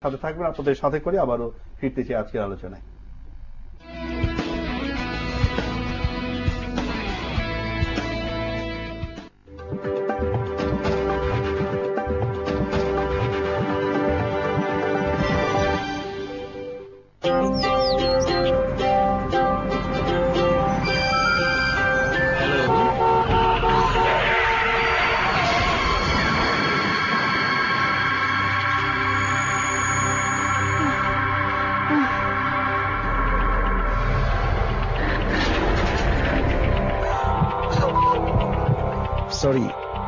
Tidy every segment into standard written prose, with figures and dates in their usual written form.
সাথে থাকবেন, আপনাদের সাথে করে আবারও ফিরতেছি আজকের আলোচনায়। সরি,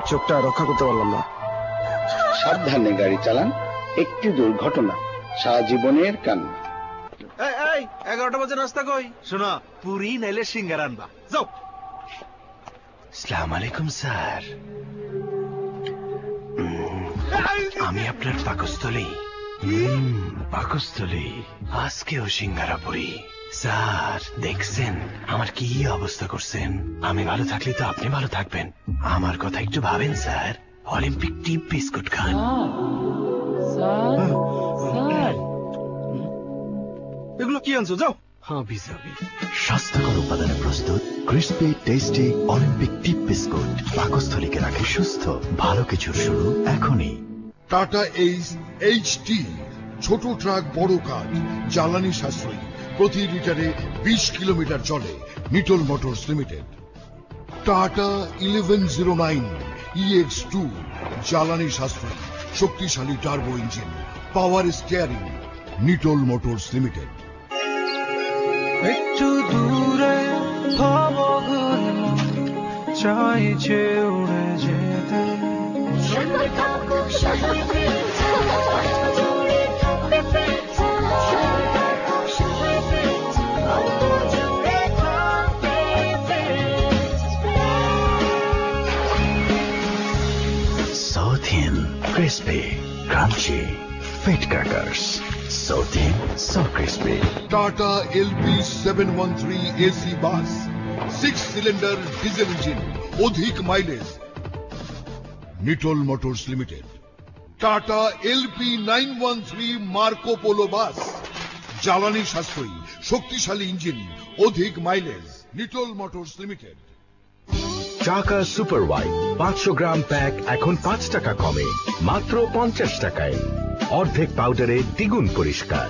চোখটা রক্ষা করতে পারলাম না। সাবধানে গাড়ি চালান, একটি দুর্ঘটনা সারা জীবনের কান্না। 11টা বাজে নাস্তা কই? শোনা, পুরি নাইলে সিঙ্গার আনবা, যাও। আসসালামু আলাইকুম স্যার, আমি আপনার পাকস্থলী। পাকস্থলী, আজকেও সিঙ্গারা পুরি। স্যার দেখছেন আমার কি অবস্থা করছেন? আমি ভালো থাকলে তো আপনি ভালো থাকবেন। আমার কথা একটু ভাবেন স্যার। অলিম্পিক টিপ বিস্কুট খান। এগুলো কি আনছো? যাও। স্বাস্থ্যকর উপাদানে প্রস্তুত ক্রিসপি টেস্টি অলিম্পিক টিপ বিস্কুট পাকস্থলীকে রাখে সুস্থ। ভালো কিছুর শুরু এখনই। টাটা এইচ এইচটি, ছোট ট্রাক বড় কাজ, জ্বালানি সাশ্রয়ী, প্রতি লিটারে 20 কিলোমিটার চলে। Nitol motors limited. Tata 1109 EX2, জ্বালানি সাশ্রয়ী, শক্তিশালী turbo engine, power steering. Nitol motors limited. একটু দূরে চাইছে উড়ে যেতে। So thin, crispy, crunchy, fit crackers. So thin, so crispy. Tata LP 713 AC bus, 6 cylinder diesel engine, অধিক mileage. Nitol motors limited. Tata LP 913 Marco Polo bus, জ্বালানি সাশ্রয়ী, শক্তিশালী ইঞ্জিন, অধিক mileage. Nitol motors limited. Chaka super white 500 gram pack এখন 5 টাকা কমে, মাত্র 50 টাকায়। অর্ধেক পাউডারে দ্বিগুণ পরিষ্কার।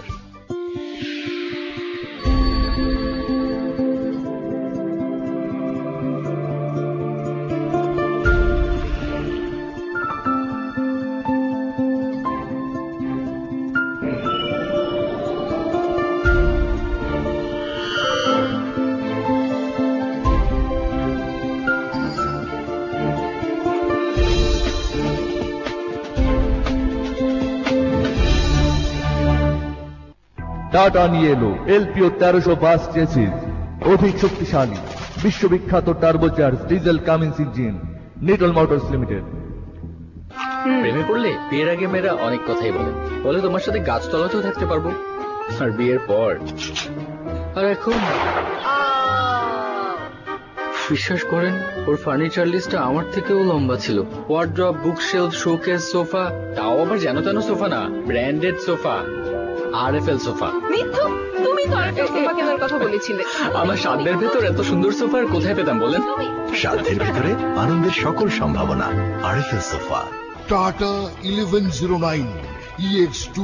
টাটা নিয়ে এলো এলপিও 1300 বাস চেসিস, অধিক শক্তিশালী, বিশ্ববিখ্যাত turbocharge diesel Cummins engine. Nitol motors limited. প্রেমে পড়লে বিয়ের আগে মেয়েরা অনেক কথাই বলে তোমার সাথে গাছতলাতেও থাকতে পারবো, আর বিয়ের পর আর এখন বিশ্বাস করেন ওর ফার্নিচার লিস্টটা আমার থেকেও লম্বা ছিল। ওয়ার্ড্রপ, বুকশেলফ, শোকেস, সোফা, তাও আবার যেন তেন সোফা না, ব্র্যান্ডেড সোফা, RFL সোফা। মিথ্যু, তুমি তো আরেকটা সোফা কেনার কথা বলেছিলে। আমার সাধ্যের ভেতর এত সুন্দর সোফা আর কোথায় পেতাম বলেন? সাধ্যের ভিতরে আনন্দের সকল সম্ভাবনা। RFL sofa. টাটা 1109 EX2,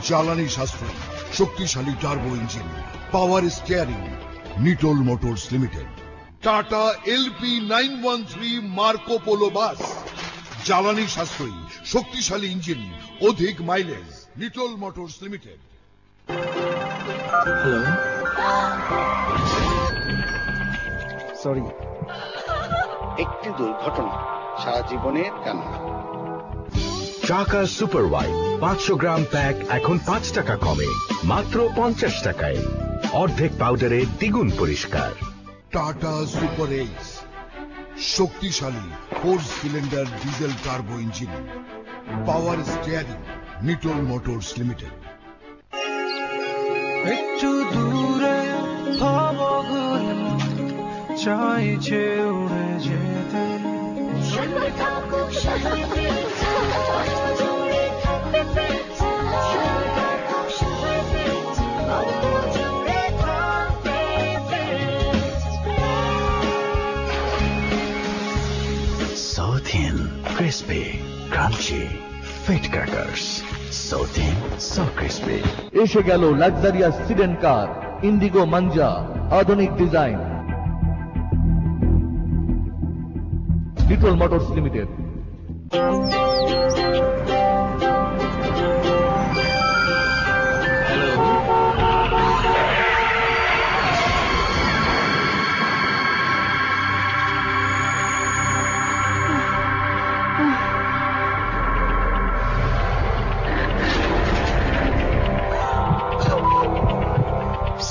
জ্বালানি সাশ্রয়ী, শক্তিশালী turbo engine, power steering. Nitol motors limited. Tata LP 913 Marco Polo bus, জ্বালানি সাশ্রয়ী, শক্তিশালী ইঞ্জিন, অধিক mileage. Nitol motors limited. Hello, sorry. একটি দুর্ঘটনা সারা জীবনের কান্না। চাকা সুপার হোয়াইট 500 গ্রাম প্যাক এখন 5 টাকা কমে, মাত্র 50 টাকায়। অর্ধেক পাউডারে দ্বিগুণ পরিষ্কার। টাটা সুপার এইচ, শক্তিশালী 4 cylinder diesel turbo engine, power steering. Nitol motors limited. একটু দূরে চাইছে উড়ে যেতে। থাকুক শহরে crispy, crunchy, fit crackers. So thin, so crispy. এসে গেল লাক্সারিয়াস সিডেন কার ইন্ডিগো মাঞ্জা, আধুনিক design. Little motors limited.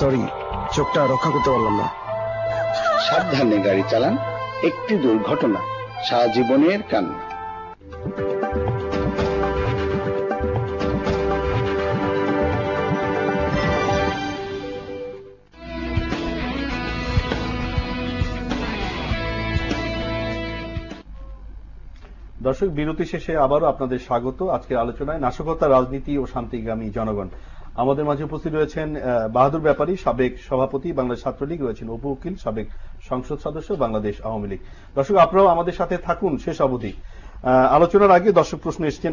Sorry, চোখটা রক্ষা করতে পারলাম না। সাবধানে গাড়ি চালান, একটি দুর্ঘটনা সারা জীবনের কান্না। দর্শক, বিরতি শেষে আবারও আপনাদের স্বাগত। আজকের আলোচনায় নাশকতা, রাজনীতি ও শান্তিগামী জনগণ। আমাদের মাঝে উপস্থিত রয়েছেন বাহাদুর ব্যাপারী, সাবেক সভাপতি বাংলাদেশ ছাত্রলীগ, রয়েছেন অপু উকিল, সাবেক সংসদ সদস্য বাংলাদেশ আওয়ামী লীগ। দর্শক, আপনারাও আমাদের সাথে থাকুন শেষ অবধি। আলোচনার আগে দর্শক প্রশ্ন এসছেন।